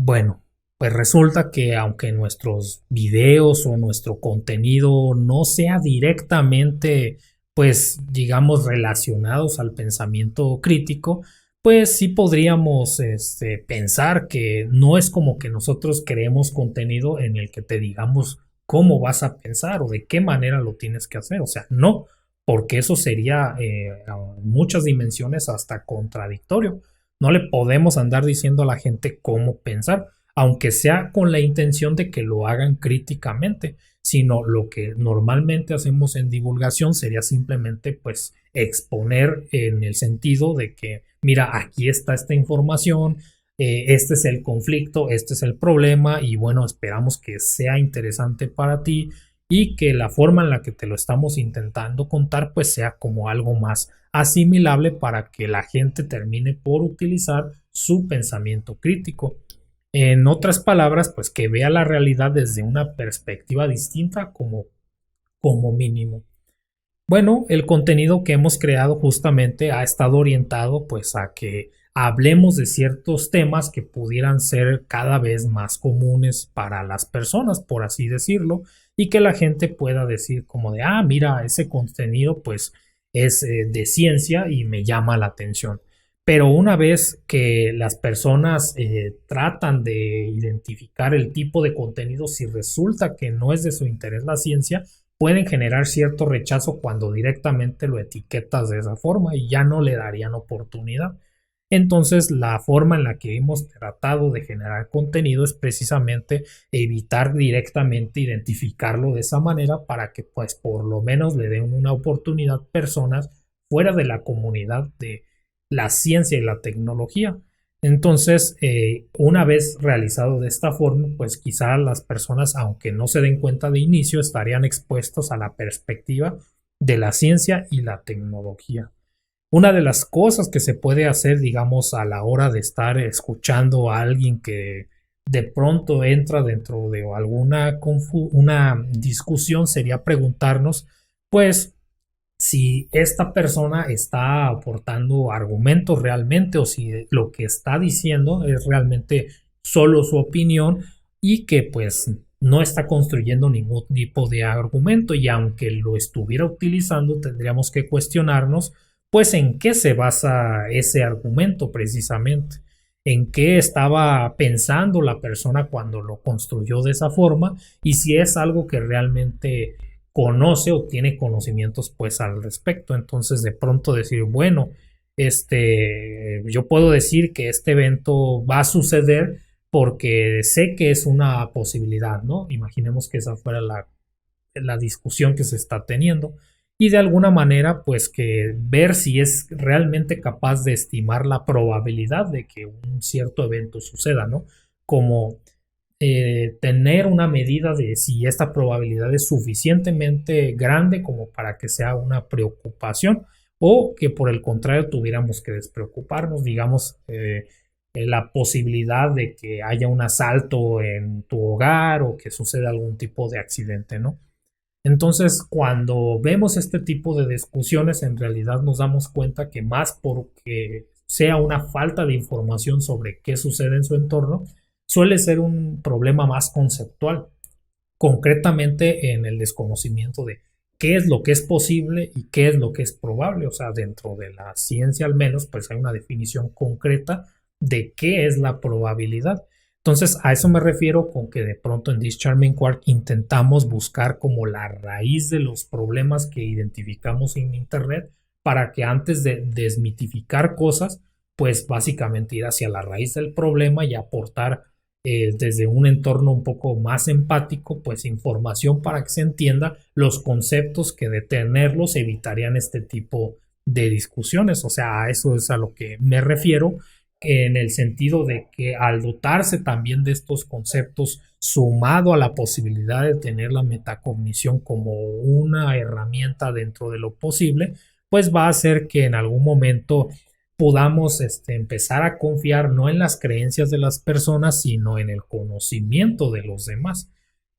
Bueno, pues resulta que aunque nuestros videos o nuestro contenido no sea directamente, pues digamos, relacionados al pensamiento crítico, pues sí podríamos pensar que no es como que nosotros creemos contenido en el que te digamos cómo vas a pensar o de qué manera lo tienes que hacer. O sea, no, porque eso sería en muchas dimensiones hasta contradictorio. No le podemos andar diciendo a la gente cómo pensar, aunque sea con la intención de que lo hagan críticamente, sino lo que normalmente hacemos en divulgación sería simplemente pues exponer en el sentido de que, mira, aquí está esta información, este es el conflicto, este es el problema y bueno, esperamos que sea interesante para ti y que la forma en la que te lo estamos intentando contar pues sea como algo más asimilable para que la gente termine por utilizar su pensamiento crítico. En otras palabras, pues que vea la realidad desde una perspectiva distinta como mínimo. Bueno, el contenido que hemos creado justamente ha estado orientado pues a que hablemos de ciertos temas que pudieran ser cada vez más comunes para las personas, por así decirlo, y que la gente pueda decir como de, ah, mira, ese contenido pues es de ciencia y me llama la atención. Pero una vez que las personas tratan de identificar el tipo de contenido, si resulta que no es de su interés la ciencia, pueden generar cierto rechazo cuando directamente lo etiquetas de esa forma y ya no le darían oportunidad. Entonces, la forma en la que hemos tratado de generar contenido es precisamente evitar directamente identificarlo de esa manera para que pues por lo menos le den una oportunidad personas fuera de la comunidad de la ciencia y la tecnología. Entonces, una vez realizado de esta forma, pues quizá las personas, aunque no se den cuenta de inicio, estarían expuestos a la perspectiva de la ciencia y la tecnología. Una de las cosas que se puede hacer, digamos, a la hora de estar escuchando a alguien que de pronto entra dentro de alguna una discusión sería preguntarnos, pues, si esta persona está aportando argumentos realmente o si lo que está diciendo es realmente solo su opinión y que pues no está construyendo ningún tipo de argumento y aunque lo estuviera utilizando tendríamos que cuestionarnos pues en qué se basa ese argumento precisamente, en qué estaba pensando la persona cuando lo construyó de esa forma y si es algo que realmente conoce o tiene conocimientos pues al respecto. Entonces de pronto decir, bueno, yo puedo decir que este evento va a suceder porque sé que es una posibilidad, ¿no? Imaginemos que esa fuera la discusión que se está teniendo y de alguna manera pues que ver si es realmente capaz de estimar la probabilidad de que un cierto evento suceda, ¿no? Como tener una medida de si esta probabilidad es suficientemente grande como para que sea una preocupación o que por el contrario tuviéramos que despreocuparnos, digamos, la posibilidad de que haya un asalto en tu hogar o que suceda algún tipo de accidente, ¿no? Entonces, cuando vemos este tipo de discusiones, en realidad nos damos cuenta que más porque sea una falta de información sobre qué sucede en su entorno, suele ser un problema más conceptual, concretamente en el desconocimiento de qué es lo que es posible y qué es lo que es probable. O sea, dentro de la ciencia al menos, pues hay una definición concreta de qué es la probabilidad. Entonces, a eso me refiero con que de pronto en This Charming Quark intentamos buscar como la raíz de los problemas que identificamos en Internet para que antes de desmitificar cosas, pues básicamente ir hacia la raíz del problema y aportar desde un entorno un poco más empático, pues información para que se entienda los conceptos que de tenerlos evitarían este tipo de discusiones. O sea, a eso es a lo que me refiero en el sentido de que al dotarse también de estos conceptos, sumado a la posibilidad de tener la metacognición como una herramienta dentro de lo posible, pues va a hacer que en algún momento podamos empezar a confiar no en las creencias de las personas, sino en el conocimiento de los demás.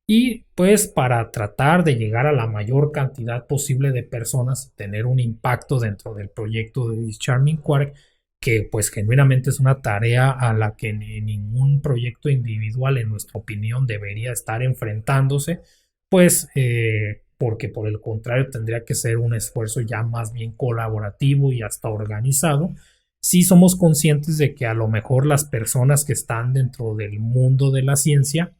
Y pues para tratar de llegar a la mayor cantidad posible de personas y tener un impacto dentro del proyecto de This Charming Quark, que pues genuinamente es una tarea a la que ningún proyecto individual, en nuestra opinión, debería estar enfrentándose, pues porque por el contrario tendría que ser un esfuerzo ya más bien colaborativo y hasta organizado. Sí somos conscientes de que a lo mejor las personas que están dentro del mundo de la ciencia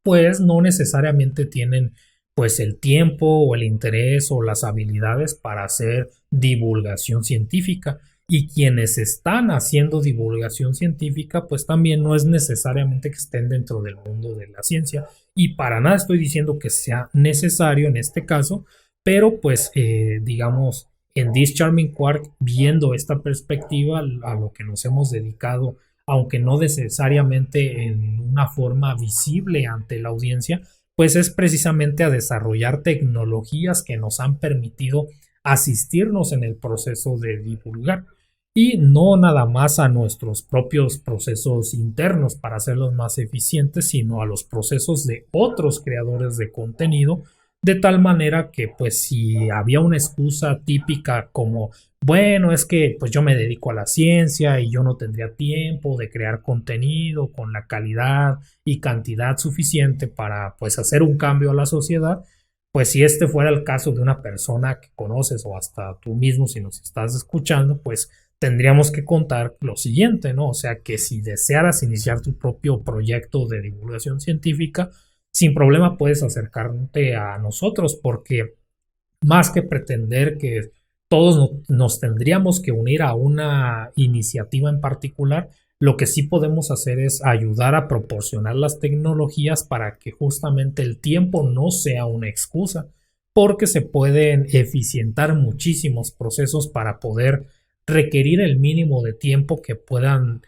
pues no necesariamente tienen pues el tiempo o el interés o las habilidades para hacer divulgación científica, y quienes están haciendo divulgación científica pues también no es necesariamente que estén dentro del mundo de la ciencia, y para nada estoy diciendo que sea necesario en este caso, pero pues digamos en This Charming Quark, viendo esta perspectiva a lo que nos hemos dedicado, aunque no necesariamente en una forma visible ante la audiencia, pues es precisamente a desarrollar tecnologías que nos han permitido asistirnos en el proceso de divulgar, y no nada más a nuestros propios procesos internos para hacerlos más eficientes, sino a los procesos de otros creadores de contenido, de tal manera que pues si había una excusa típica como bueno, es que pues yo me dedico a la ciencia y yo no tendría tiempo de crear contenido con la calidad y cantidad suficiente para pues hacer un cambio a la sociedad, pues si este fuera el caso de una persona que conoces o hasta tú mismo si nos estás escuchando, pues tendríamos que contar lo siguiente, ¿no? O sea que si desearas iniciar tu propio proyecto de divulgación científica, sin problema puedes acercarte a nosotros, porque más que pretender que todos nos tendríamos que unir a una iniciativa en particular, lo que sí podemos hacer es ayudar a proporcionar las tecnologías para que justamente el tiempo no sea una excusa, porque se pueden eficientar muchísimos procesos para poder requerir el mínimo de tiempo que puedan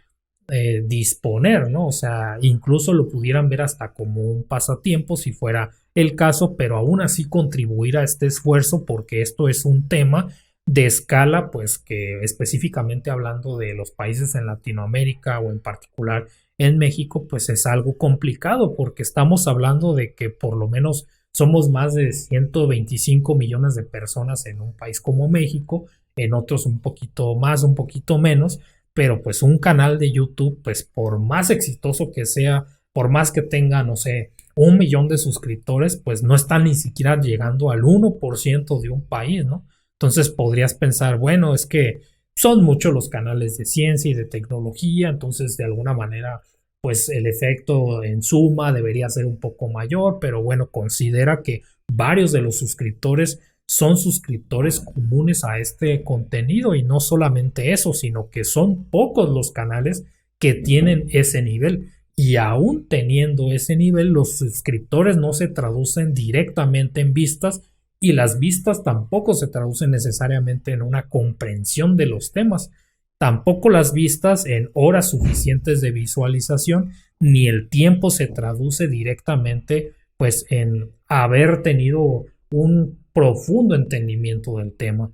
disponer, ¿no? O sea, incluso lo pudieran ver hasta como un pasatiempo si fuera el caso, pero aún así contribuir a este esfuerzo, porque esto es un tema de escala, pues que específicamente hablando de los países en Latinoamérica o en particular en México, pues es algo complicado, porque estamos hablando de que por lo menos somos más de 125 millones de personas en un país como México, en otros un poquito más, un poquito menos, pero pues un canal de YouTube, pues por más exitoso que sea, por más que tenga, no sé, 1 millón de suscriptores, pues no está ni siquiera llegando al 1% de un país, ¿no? Entonces podrías pensar, bueno, es que son muchos los canales de ciencia y de tecnología, entonces de alguna manera, pues el efecto en suma debería ser un poco mayor, pero bueno, considera que varios de los suscriptores son suscriptores comunes a este contenido, y no solamente eso, sino que son pocos los canales que tienen ese nivel, y aún teniendo ese nivel los suscriptores no se traducen directamente en vistas, y las vistas tampoco se traducen necesariamente en una comprensión de los temas, tampoco las vistas en horas suficientes de visualización, ni el tiempo se traduce directamente pues en haber tenido un profundo entendimiento del tema.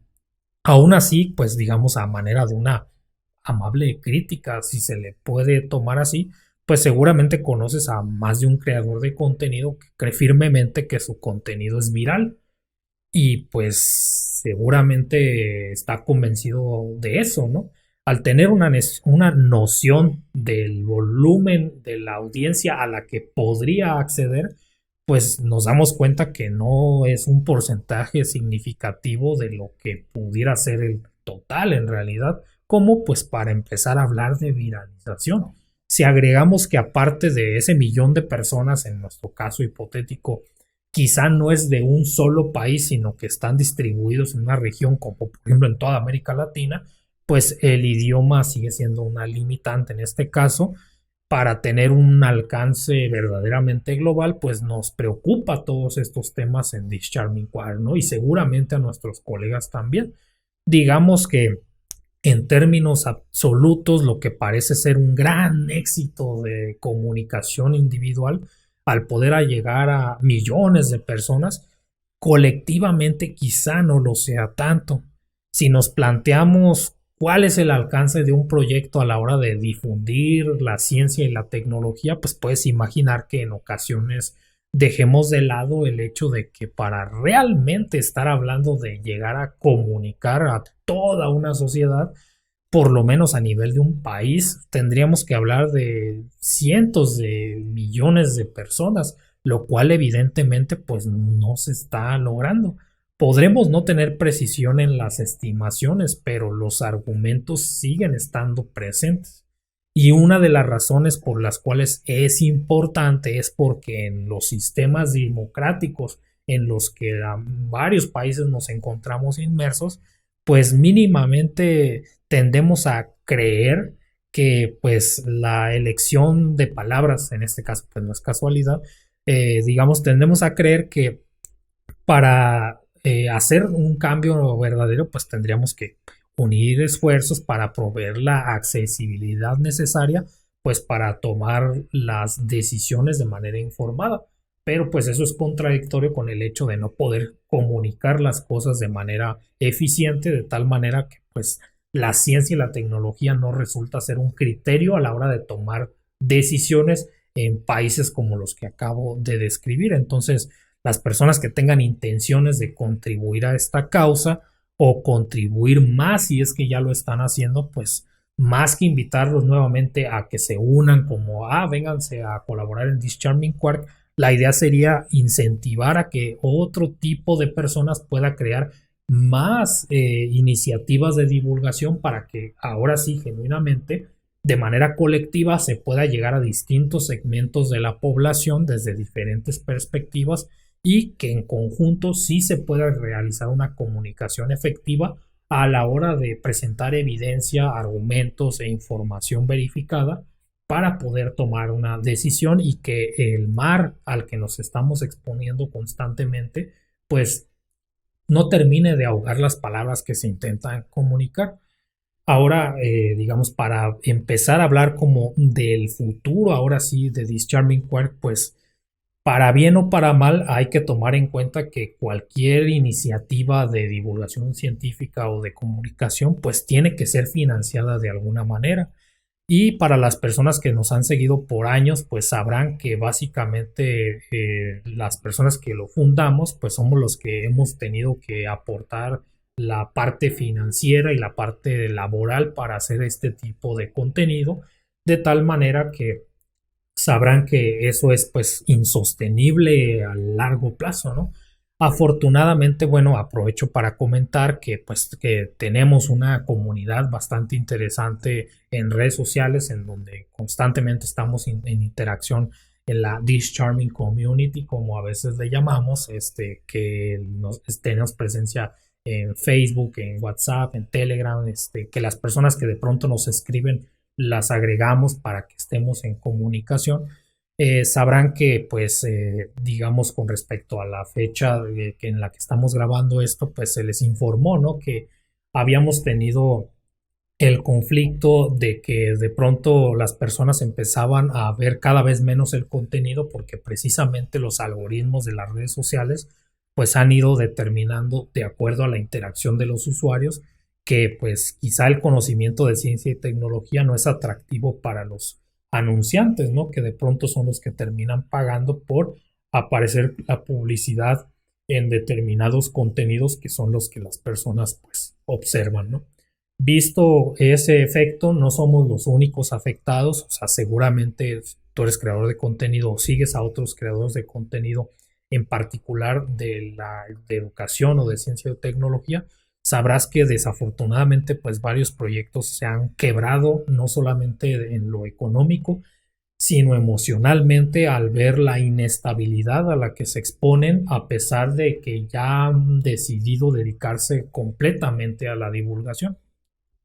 Aún así, pues digamos a manera de una amable crítica, si se le puede tomar así, pues seguramente conoces a más de un creador de contenido que cree firmemente que su contenido es viral, y pues seguramente está convencido de eso, ¿no? Al tener una noción del volumen de la audiencia a la que podría acceder, pues nos damos cuenta que no es un porcentaje significativo de lo que pudiera ser el total en realidad, como pues para empezar a hablar de viralización. Si agregamos que aparte de ese millón de personas, en nuestro caso hipotético, quizá no es de un solo país, sino que están distribuidos en una región como por ejemplo en toda América Latina, pues el idioma sigue siendo una limitante en este caso. Para tener un alcance verdaderamente global, pues nos preocupa todos estos temas en This Charming Quark, ¿no? Y seguramente a nuestros colegas también. Digamos que en términos absolutos, lo que parece ser un gran éxito de comunicación individual, al poder llegar a millones de personas, colectivamente quizá no lo sea tanto. Si nos planteamos cuál es el alcance de un proyecto a la hora de difundir la ciencia y la tecnología, pues puedes imaginar que en ocasiones dejemos de lado el hecho de que para realmente estar hablando de llegar a comunicar a toda una sociedad, por lo menos a nivel de un país, tendríamos que hablar de cientos de millones de personas, lo cual evidentemente pues no se está logrando. Podremos no tener precisión en las estimaciones, pero los argumentos siguen estando presentes. Y una de las razones por las cuales es importante es porque en los sistemas democráticos en los que varios países nos encontramos inmersos, pues mínimamente tendemos a creer que pues la elección de palabras, en este caso pues no es casualidad, digamos, tendemos a creer que para hacer un cambio verdadero pues tendríamos que unir esfuerzos para proveer la accesibilidad necesaria pues para tomar las decisiones de manera informada. Pero pues eso es contradictorio con el hecho de no poder comunicar las cosas de manera eficiente, de tal manera que pues la ciencia y la tecnología no resulta ser un criterio a la hora de tomar decisiones en países como los que acabo de describir. Entonces, las personas que tengan intenciones de contribuir a esta causa o contribuir más, si es que ya lo están haciendo, pues más que invitarlos nuevamente a que se unan como, vénganse a colaborar en This Charming Quark, la idea sería incentivar a que otro tipo de personas pueda crear más iniciativas de divulgación para que ahora sí, genuinamente, de manera colectiva, se pueda llegar a distintos segmentos de la población desde diferentes perspectivas y que en conjunto sí se pueda realizar una comunicación efectiva a la hora de presentar evidencia, argumentos e información verificada para poder tomar una decisión y que el mar al que nos estamos exponiendo constantemente pues no termine de ahogar las palabras que se intentan comunicar. Ahora, digamos, para empezar a hablar como del futuro, ahora sí, de This Charming Quark, pues para bien o para mal hay que tomar en cuenta que cualquier iniciativa de divulgación científica o de comunicación pues tiene que ser financiada de alguna manera. Y para las personas que nos han seguido por años, pues sabrán que básicamente las personas que lo fundamos, pues somos los que hemos tenido que aportar la parte financiera y la parte laboral para hacer este tipo de contenido, de tal manera que sabrán que eso es pues insostenible a largo plazo, ¿no? Afortunadamente, bueno, aprovecho para comentar que pues que tenemos una comunidad bastante interesante en redes sociales en donde constantemente estamos en interacción en la This Charming Community, como a veces le llamamos, que tenemos presencia en Facebook, en WhatsApp, en Telegram, que las personas que de pronto nos escriben las agregamos para que estemos en comunicación. Sabrán que pues digamos con respecto a la fecha en la que estamos grabando esto pues se les informó, ¿no?, que habíamos tenido el conflicto de que de pronto las personas empezaban a ver cada vez menos el contenido porque precisamente los algoritmos de las redes sociales pues han ido determinando de acuerdo a la interacción de los usuarios que pues quizá el conocimiento de ciencia y tecnología no es atractivo para los anunciantes, ¿no?, que de pronto son los que terminan pagando por aparecer la publicidad en determinados contenidos que son los que las personas pues observan, ¿no? Visto ese efecto, no somos los únicos afectados, o sea, seguramente tú eres creador de contenido o sigues a otros creadores de contenido, en particular de educación o de ciencia o tecnología, sabrás que desafortunadamente pues varios proyectos se han quebrado, no solamente en lo económico, sino emocionalmente al ver la inestabilidad a la que se exponen a pesar de que ya han decidido dedicarse completamente a la divulgación.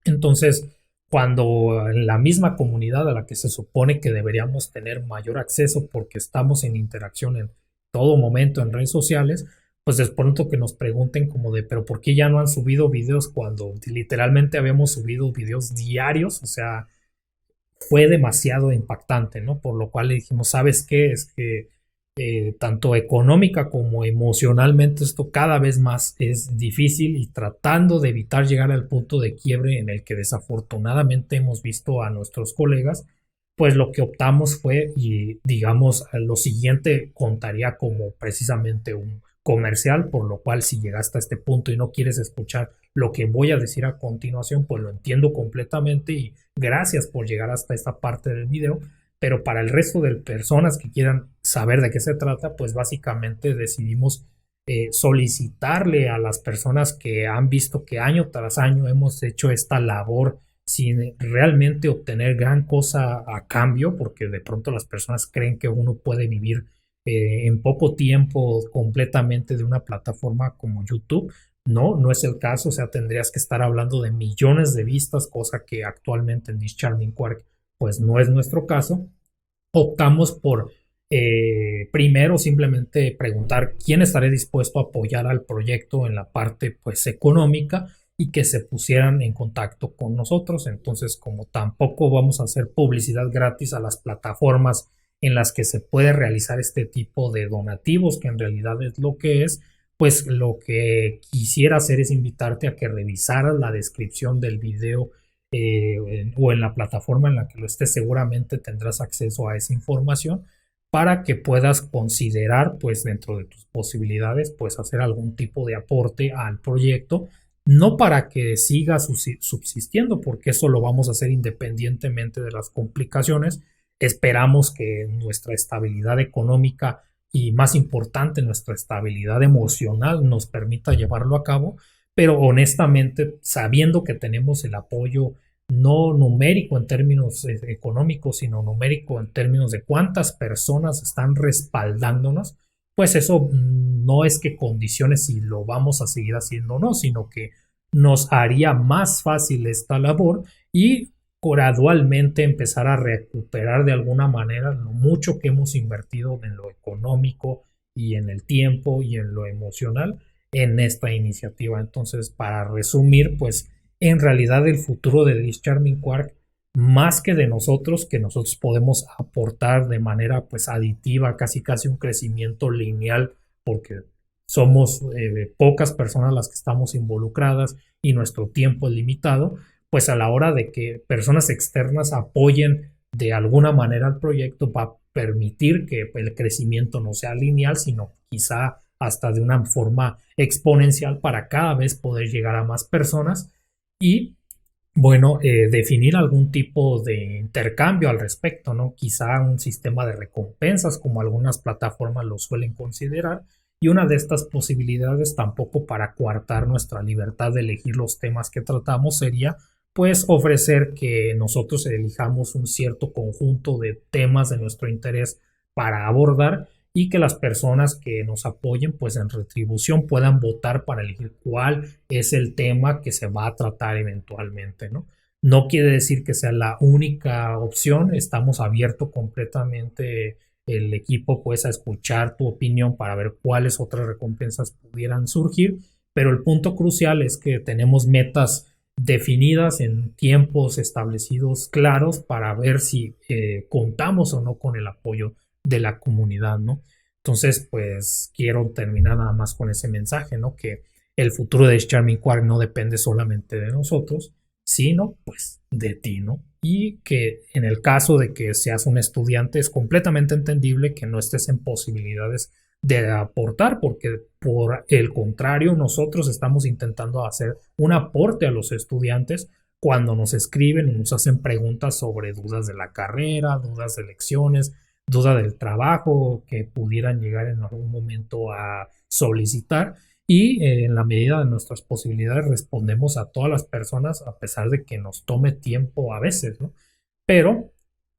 Entonces, cuando en la misma comunidad a la que se supone que deberíamos tener mayor acceso porque estamos en interacción en todo momento en redes sociales, pues de pronto que nos pregunten como de, pero ¿por qué ya no han subido videos cuando literalmente habíamos subido videos diarios? O sea, fue demasiado impactante, ¿no? Por lo cual le dijimos, ¿sabes qué? Es que tanto económica como emocionalmente esto cada vez más es difícil y tratando de evitar llegar al punto de quiebre en el que desafortunadamente hemos visto a nuestros colegas, pues lo que optamos fue, y digamos, lo siguiente contaría como precisamente un comercial, por lo cual si llegaste a este punto y no quieres escuchar lo que voy a decir a continuación, pues lo entiendo completamente y gracias por llegar hasta esta parte del video. Pero para el resto de personas que quieran saber de qué se trata, pues básicamente decidimos solicitarle a las personas que han visto que año tras año hemos hecho esta labor sin realmente obtener gran cosa a cambio, porque de pronto las personas creen que uno puede vivir en poco tiempo completamente de una plataforma como YouTube. No, no es el caso, o sea, tendrías que estar hablando de millones de vistas, cosa que actualmente en This Charming Quark pues no es nuestro caso. Optamos por primero simplemente preguntar quién estaría dispuesto a apoyar al proyecto en la parte pues económica y que se pusieran en contacto con nosotros. Entonces, como tampoco vamos a hacer publicidad gratis a las plataformas en las que se puede realizar este tipo de donativos, que en realidad es lo que es, pues lo que quisiera hacer es invitarte a que revisaras la descripción del video o en la plataforma en la que lo estés, seguramente tendrás acceso a esa información para que puedas considerar, pues dentro de tus posibilidades, pues hacer algún tipo de aporte al proyecto, no para que siga subsistiendo, porque eso lo vamos a hacer independientemente de las complicaciones. Esperamos que nuestra estabilidad económica y, más importante, nuestra estabilidad emocional nos permita llevarlo a cabo, pero honestamente, sabiendo que tenemos el apoyo no numérico en términos económicos, sino numérico en términos de cuántas personas están respaldándonos, pues eso no es que condicione si lo vamos a seguir haciendo o no, sino que nos haría más fácil esta labor y gradualmente empezar a recuperar de alguna manera lo mucho que hemos invertido en lo económico y en el tiempo y en lo emocional en esta iniciativa. Entonces, para resumir, pues en realidad el futuro de This Charming Quark, más que de nosotros, que nosotros podemos aportar de manera pues aditiva, casi un crecimiento lineal, porque somos pocas personas las que estamos involucradas y nuestro tiempo es limitado, pues a la hora de que personas externas apoyen de alguna manera al proyecto, va a permitir que el crecimiento no sea lineal, sino quizá hasta de una forma exponencial para cada vez poder llegar a más personas y, bueno, definir algún tipo de intercambio al respecto, ¿no? Quizá un sistema de recompensas como algunas plataformas lo suelen considerar, y una de estas posibilidades, tampoco para coartar nuestra libertad de elegir los temas que tratamos, sería pues ofrecer que nosotros elijamos un cierto conjunto de temas de nuestro interés para abordar y que las personas que nos apoyen pues en retribución puedan votar para elegir cuál es el tema que se va a tratar eventualmente, ¿no? No quiere decir que sea la única opción, estamos abiertos completamente el equipo pues a escuchar tu opinión para ver cuáles otras recompensas pudieran surgir, pero el punto crucial es que tenemos metas definidas en tiempos establecidos claros para ver si contamos o no con el apoyo de la comunidad, ¿no? Entonces, pues quiero terminar nada más con ese mensaje, ¿no? Que el futuro de Charming Quark no depende solamente de nosotros, sino pues de ti, ¿no? Y que en el caso de que seas un estudiante es completamente entendible que no estés en posibilidades de aportar, porque por el contrario nosotros estamos intentando hacer un aporte a los estudiantes cuando nos escriben y nos hacen preguntas sobre dudas de la carrera, dudas de lecciones, duda del trabajo que pudieran llegar en algún momento a solicitar, y en la medida de nuestras posibilidades respondemos a todas las personas a pesar de que nos tome tiempo a veces, ¿no? Pero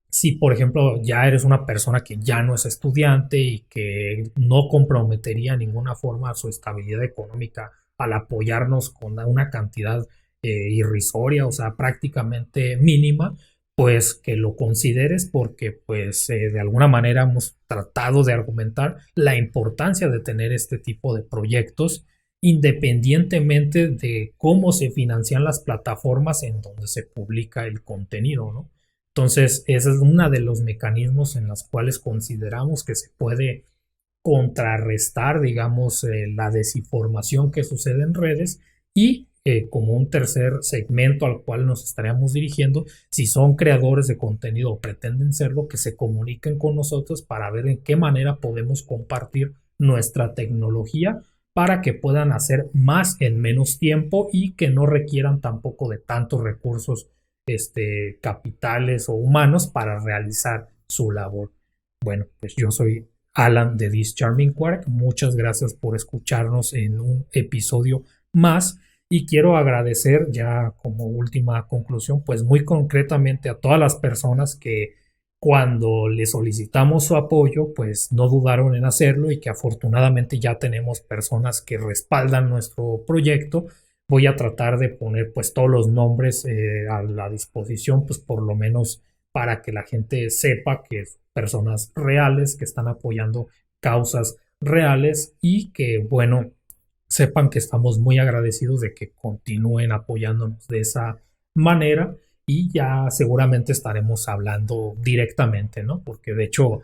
si, por ejemplo, ya eres una persona que ya no es estudiante y que no comprometería de ninguna forma su estabilidad económica al apoyarnos con una cantidad irrisoria, o sea, prácticamente mínima, pues que lo consideres, porque pues de alguna manera hemos tratado de argumentar la importancia de tener este tipo de proyectos independientemente de cómo se financian las plataformas en donde se publica el contenido, ¿no? Entonces, ese es uno de los mecanismos en los cuales consideramos que se puede contrarrestar, digamos, la desinformación que sucede en redes, y como un tercer segmento al cual nos estaríamos dirigiendo, si son creadores de contenido o pretenden serlo, que se comuniquen con nosotros para ver en qué manera podemos compartir nuestra tecnología para que puedan hacer más en menos tiempo y que no requieran tampoco de tantos recursos capitales o humanos para realizar su labor. Bueno, pues yo soy Alan de This Charming Quark. Muchas gracias por escucharnos en un episodio más y quiero agradecer ya como última conclusión, pues muy concretamente a todas las personas que cuando le solicitamos su apoyo, pues no dudaron en hacerlo y que afortunadamente ya tenemos personas que respaldan nuestro proyecto. Voy a tratar de poner pues todos los nombres a la disposición, pues por lo menos para que la gente sepa que personas reales que están apoyando causas reales y que, bueno, sepan que estamos muy agradecidos de que continúen apoyándonos de esa manera y ya seguramente estaremos hablando directamente, ¿no? Porque de hecho,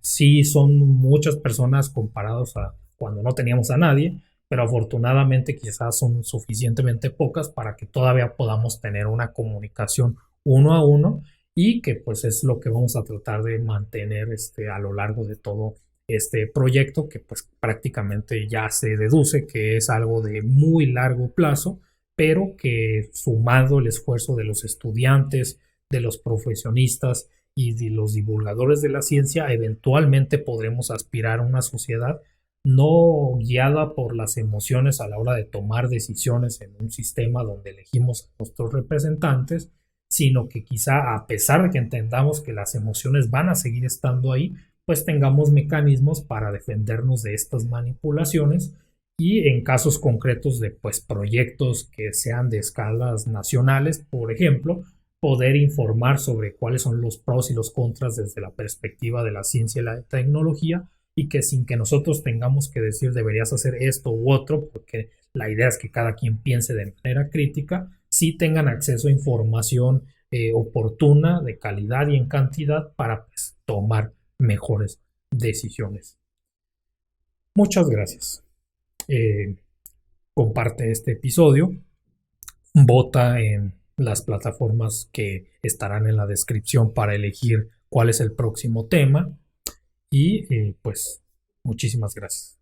sí son muchas personas comparados a cuando no teníamos a nadie, pero afortunadamente quizás son suficientemente pocas para que todavía podamos tener una comunicación uno a uno y que pues es lo que vamos a tratar de mantener a lo largo de todo este proyecto que pues prácticamente ya se deduce que es algo de muy largo plazo, pero que sumando el esfuerzo de los estudiantes, de los profesionistas y de los divulgadores de la ciencia, eventualmente podremos aspirar a una sociedad no guiada por las emociones a la hora de tomar decisiones en un sistema donde elegimos a nuestros representantes, sino que quizá a pesar de que entendamos que las emociones van a seguir estando ahí, pues tengamos mecanismos para defendernos de estas manipulaciones y en casos concretos de pues proyectos que sean de escalas nacionales, por ejemplo, poder informar sobre cuáles son los pros y los contras desde la perspectiva de la ciencia y la tecnología y que sin que nosotros tengamos que decir deberías hacer esto u otro, porque la idea es que cada quien piense de manera crítica, sí tengan acceso a información oportuna, de calidad y en cantidad para pues, tomar mejores decisiones. Muchas gracias. Comparte este episodio, vota en las plataformas que estarán en la descripción para elegir cuál es el próximo tema y pues muchísimas gracias.